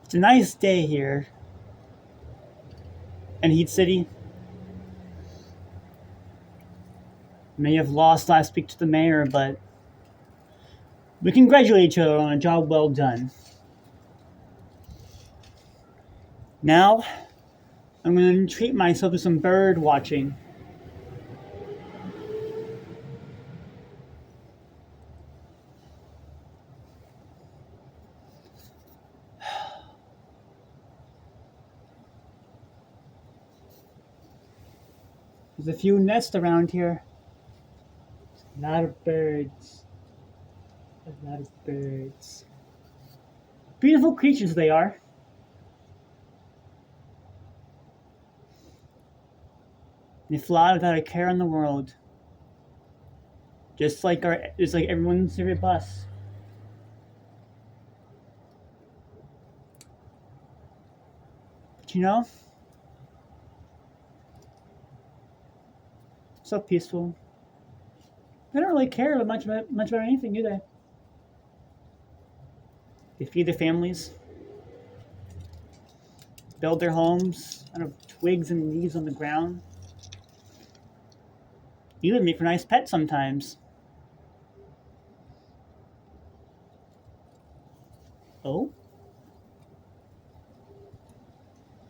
It's a nice day here in Heat City. May have lost last week to the mayor, but we congratulate each other on a job well done. Now, I'm going to treat myself to some bird watching. There's a few nests around here. A lot of birds. A lot of birds. Beautiful creatures they are. They fly without a care in the world. Just like everyone's favorite bus. But you know, so peaceful. They don't really care much about anything, do they? They feed their families, build their homes out of twigs and leaves on the ground. Even make for nice pets sometimes. Oh?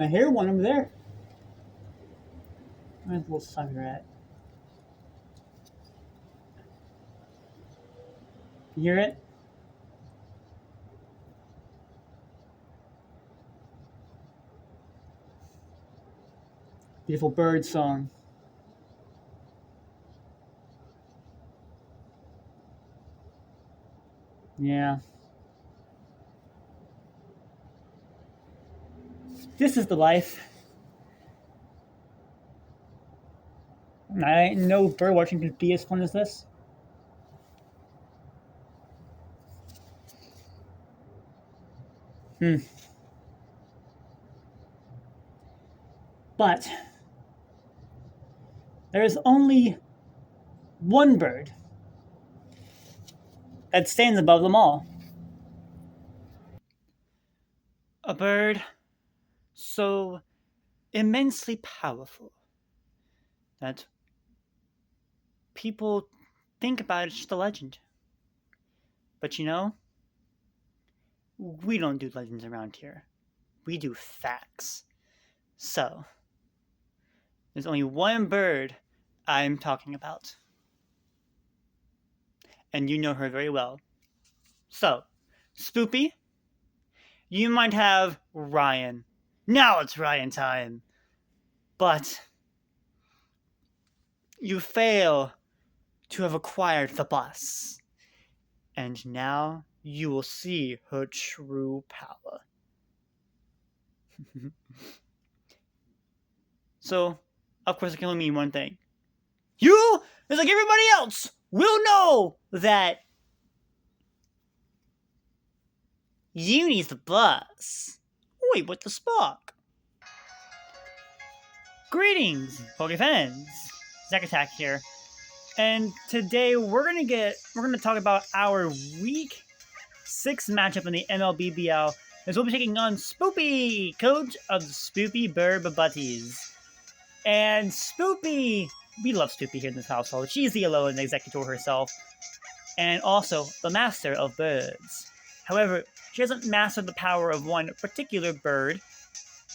I hear one over there. Where's the little sucker at? You hear it? Beautiful bird song. Yeah. This is the life. I know bird watching could be as fun as this. But there is only one bird that stands above them all. A bird so immensely powerful that people think about it as just a legend. But you know, we don't do legends around here. We do facts. So, there's only one bird I'm talking about. And you know her very well. So, Spoopy, you might have Ryan. Now it's Ryan time. But you fail to have acquired the bus. And now you will see her true power. So, of course, it can only mean one thing. You, just like everybody else, will know that you need the bus. Wait, what the spark? Greetings, Pokefans. Zack Attack here. And today we're gonna talk about our week 6 matchup in the MLBBL, as we'll be taking on Spoopy, coach of the Spoopy Birb Buddies. And Spoopy, we love Spoopy here in this household. She's the alone executor herself, and also the master of birds. However, she hasn't mastered the power of one particular bird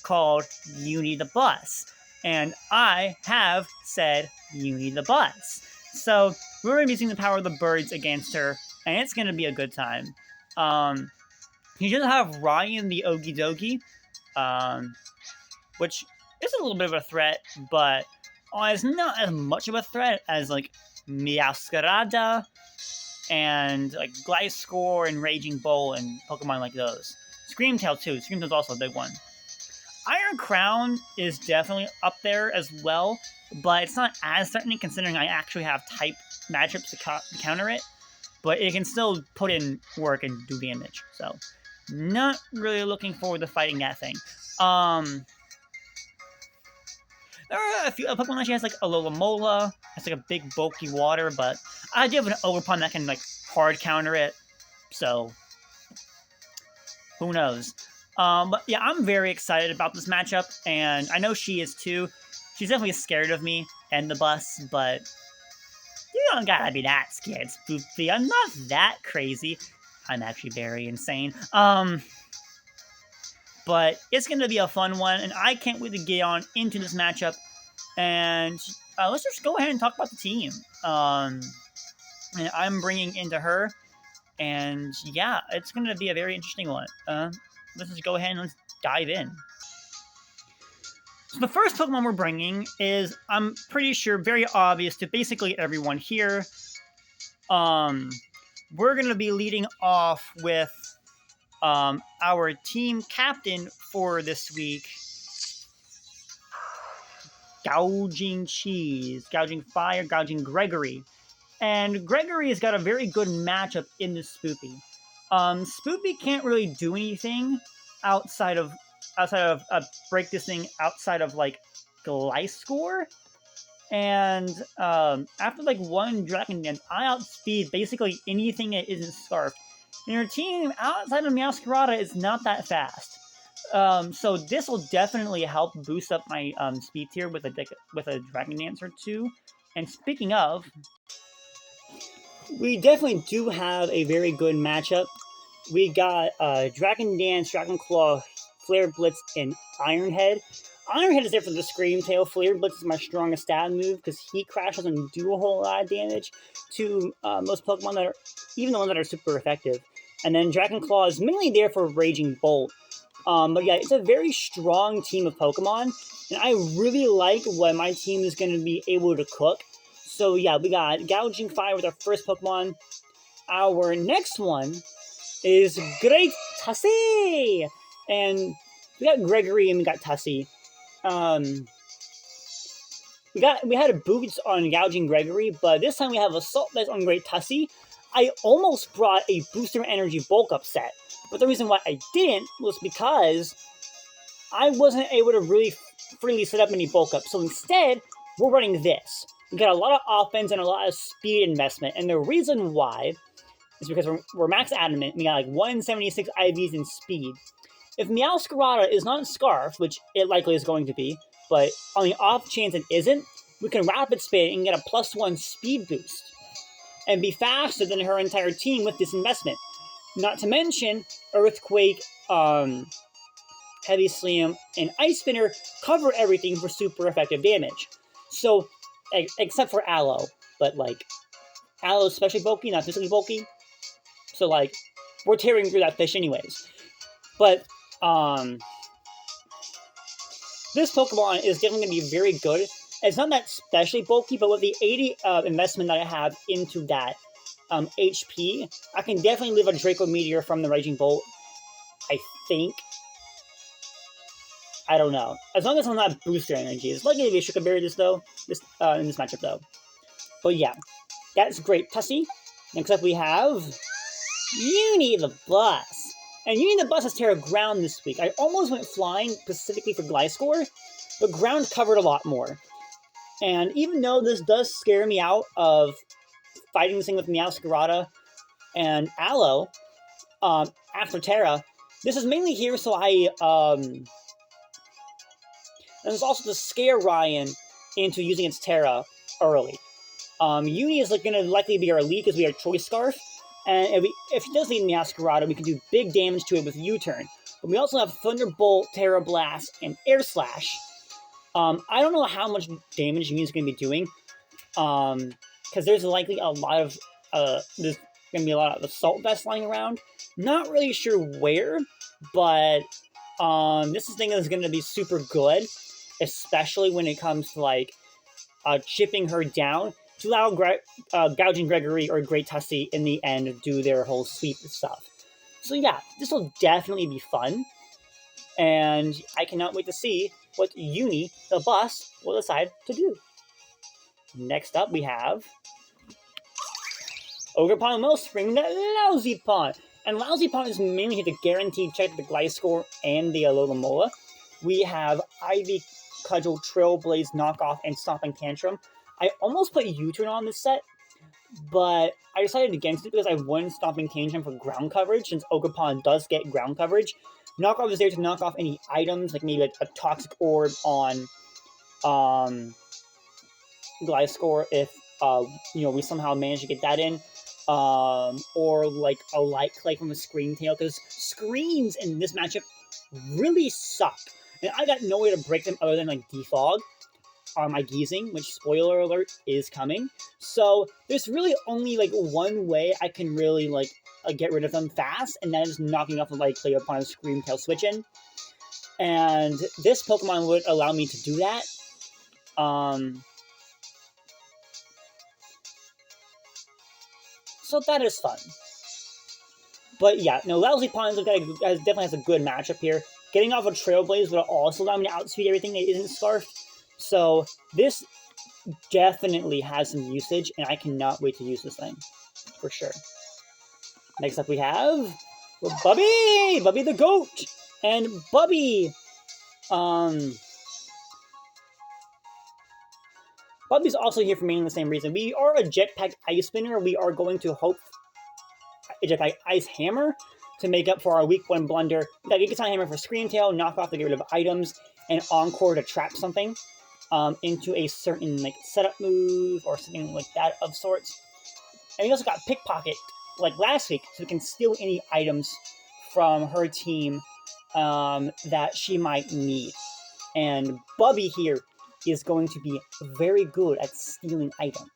called Uni the Bus. And I have said Uni the Bus. So we're going to be using the power of the birds against her, and it's going to be a good time. You just have Ryan the Okie Dokie, which is a little bit of a threat, but it's not as much of a threat as like Meowscarada and like Gliscor and Raging Bull and Pokemon like those. Screamtail too. Screamtail's also a big one. Iron Crown is definitely up there as well, but it's not as threatening considering I actually have type matchups to counter it. But it can still put in work and do damage. So, not really looking forward to fighting that thing. There are a few Pokemon that she has, like Alola. It's like a big bulky water, but I do have an Overpun that can like hard counter it. So, who knows? But yeah, I'm very excited about this matchup, and I know she is too. She's definitely scared of me and the bus, but you don't gotta be that scared, Spoopy. I'm not that crazy. I'm actually very insane. But it's gonna be a fun one, and I can't wait to get on into this matchup. And let's just go ahead and talk about the team. And I'm bringing into her, and yeah, it's gonna be a very interesting one. Let's just go ahead and let's dive in. So the first Pokemon we're bringing is, I'm pretty sure, very obvious to basically everyone here. We're going to be leading off with our team captain for this week, Gouging Cheese, Gouging Fire, Gouging Gregory. And Gregory has got a very good matchup in this Spoopy. Spoopy can't really do anything outside of break this thing outside of like Gliscor, and after like one Dragon Dance, I outspeed basically anything that isn't Scarf. And your team outside of Meowscarada is not that fast, so this will definitely help boost up my speed tier with a Dragon Dance or two. And speaking of, we definitely do have a very good matchup. We got Dragon Dance, Dragon Claw, Flare Blitz, and Iron Head. Iron Head is there for the Scream Tail. Flare Blitz is my strongest stab move because Heat Crash doesn't do a whole lot of damage to most Pokemon that are, even the ones that are super effective. And then Dragon Claw is mainly there for Raging Bolt. But yeah, it's a very strong team of Pokemon, and I really like what my team is going to be able to cook. So yeah, we got Gouging Fire with our first Pokemon. Our next one is Great Tussie! And we got Gregory and we got Tussie. We had a boost on Gouging Gregory, but this time we have Assault Vest on Great Tussie. I almost brought a Booster Energy Bulk Up set, but the reason why I didn't was because I wasn't able to really freely set up any Bulk Up. So instead, we're running this. We got a lot of offense and a lot of speed investment, and the reason why is because we're max adamant. We got like 176 IVs in speed. If Meowscarada is not Scarf, which it likely is going to be, but on the off chance it isn't, we can Rapid Spin and get a +1 speed boost and be faster than her entire team with this investment. Not to mention, Earthquake, Heavy Slam, and Ice Spinner cover everything for super effective damage. So, except for Aloe, but like, Aloe is especially bulky, not physically bulky. So like, we're tearing through that fish anyways. But, this Pokemon is definitely going to be very good. It's not that especially bulky, but with the 80 investment that I have into that HP, I can definitely live a Draco Meteor from the Raging Bolt, I think. I don't know. As long as I'm not Booster Energy. It's likely to be a Sugar Berry in this matchup, though. But yeah, that's Great Tussie. Next up we have Uni the Bus. And Uni the Bus has Terra Ground this week. I almost went Flying specifically for Gliscor, but Ground covered a lot more. And even though this does scare me out of fighting this thing with Meowscarada and Aloe after Terra, this is mainly here so and it's also to scare Ryan into using its Terra early. Uni is going to likely be our lead because we have Choice Scarf. And if he does lead Meowscarada, we can do big damage to it with U-Turn. But we also have Thunderbolt, Terra Blast, and Air Slash. I don't know how much damage Uni is going to be doing. Because there's likely a lot of there's going to be a lot of Assault Vest lying around. Not really sure where, but this thing is going to be super good, especially when it comes to like chipping her down to allow Gouging Gregory or Great Tussie in the end to do their whole sweep stuff. So yeah, this will definitely be fun, and I cannot wait to see what Uni the Bus will decide to do. Next up, we have Ogerpon and Wellspring, the Lousy Pond. And Lousy Pond is mainly here to guarantee check the Gliscor and the Alomomola. We have Ivy, Cudgel, Trailblaze, Knockoff, and Stomping Tantrum. I almost put U-Turn on this set, but I decided against it because I won Stomping Tantrum for ground coverage, since Ogerpon does get ground coverage. Knockoff is there to knock off any items, like maybe a toxic orb on Gliscor if we somehow manage to get that in. Or like a light clay from a screen tail, because screens in this matchup really suck. And I got no way to break them other than like defog my Geezing, which, spoiler alert, is coming. So there's really only like one way I can really like get rid of them fast, and that is knocking off the light clay upon a screen tail switch in. And this Pokemon would allow me to do that. So that is fun. But yeah, no, Lousy Pawns definitely has a good matchup here. Getting off a Trailblaze would also allow me to outspeed everything that isn't Scarfed. So this definitely has some usage, and I cannot wait to use this thing. For sure. Next up we have Bubby! Bubby the Goat! And Bubby... Bubby's also here for mainly the same reason. We are a Jetpack Ice Spinner. We are going to hope a Jetpack Ice Hammer to make up for our Week 1 blunder. We got Giga Hammer for Scream Tail, Knock Off to get rid of items, and Encore to trap something into a certain like setup move or something like that of sorts. And we also got Pickpocket like last week, so we can steal any items from her team that she might need. And Bubby here is going to be very good at stealing items.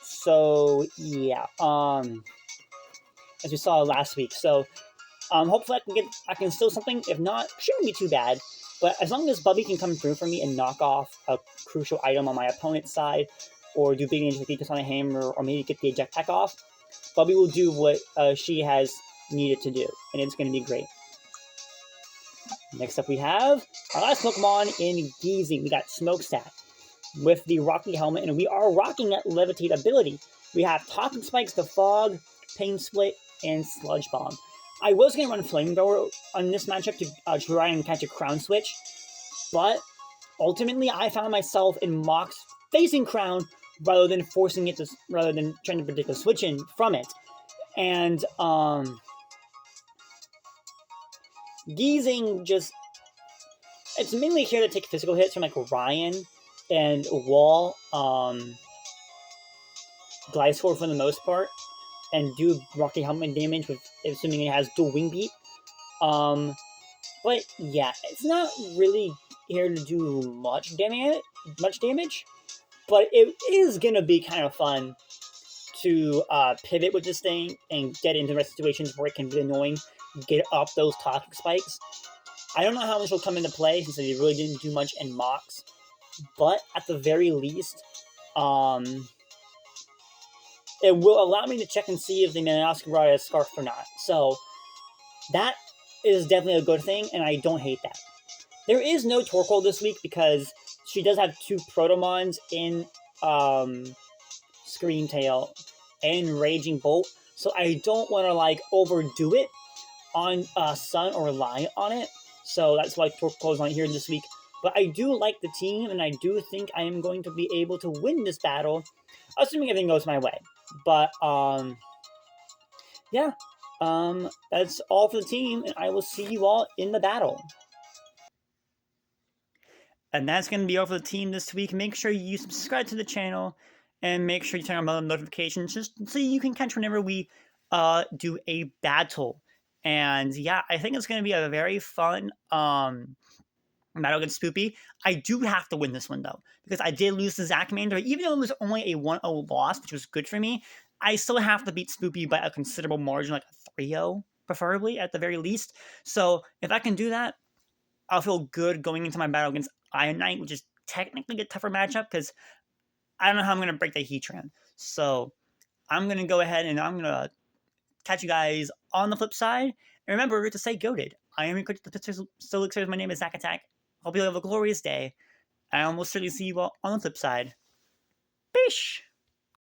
So yeah, as we saw last week. So hopefully I can steal something. If not, shouldn't be too bad. But as long as Bubby can come through for me and knock off a crucial item on my opponent's side, or do big damage with Giga Hammer, or maybe get the eject pack off, Bubby will do what she has needed to do, and it's going to be great. Next up we have our last Pokemon in Geezing. We got Smokestack with the Rocky Helmet, and we are rocking that Levitate ability. We have Toxic Spikes, the Fog, Pain Split, and Sludge Bomb. I was going to run Flamethrower on this matchup to try and catch a Crown Switch, but ultimately I found myself in Mox facing Crown rather than forcing it to, rather than trying to predict a switch in from it. And Geezing just, it's mainly here to take physical hits from like Ryan and Wall, Gliscor for the most part, and do Rocky Helmet damage with, assuming it has dual Wing Beat. But yeah, it's not really here to do much damage, but it is gonna be kind of fun to pivot with this thing and get into situations where it can be annoying, get up those Toxic Spikes. I don't know how much will come into play since they really didn't do much in Mox, but at the very least, it will allow me to check and see if the Manaskara is Scarfed or not. So that is definitely a good thing, and I don't hate that. There is no Torkoal this week because she does have 2 Protomons in Scream Tail and Raging Bolt, so I don't want to like overdo it on Sun or rely on it. So that's why Torkoal is not here this week. But I do like the team, and I do think I am going to be able to win this battle, assuming everything goes my way. But yeah, that's all for the team, and I will see you all in the battle. And that's going to be all for the team this week. Make sure you subscribe to the channel, and make sure you turn on notifications just so you can catch whenever we do a battle. And yeah, I think it's going to be a very fun battle against Spoopy. I do have to win this one, though, because I did lose to Zach Commander. Even though it was only a 1-0 loss, which was good for me, I still have to beat Spoopy by a considerable margin, like a 3-0, preferably, at the very least. So if I can do that, I'll feel good going into my battle against Iron Knight, which is technically a tougher matchup, because I don't know how I'm going to break the Heatran. So I'm going to go ahead and I'm going to catch you guys on the flip side. And remember to stay goated. I am your coach, still excited. My name is Zach Attack. Hope you have a glorious day. And I will certainly see you all on the flip side. Peace!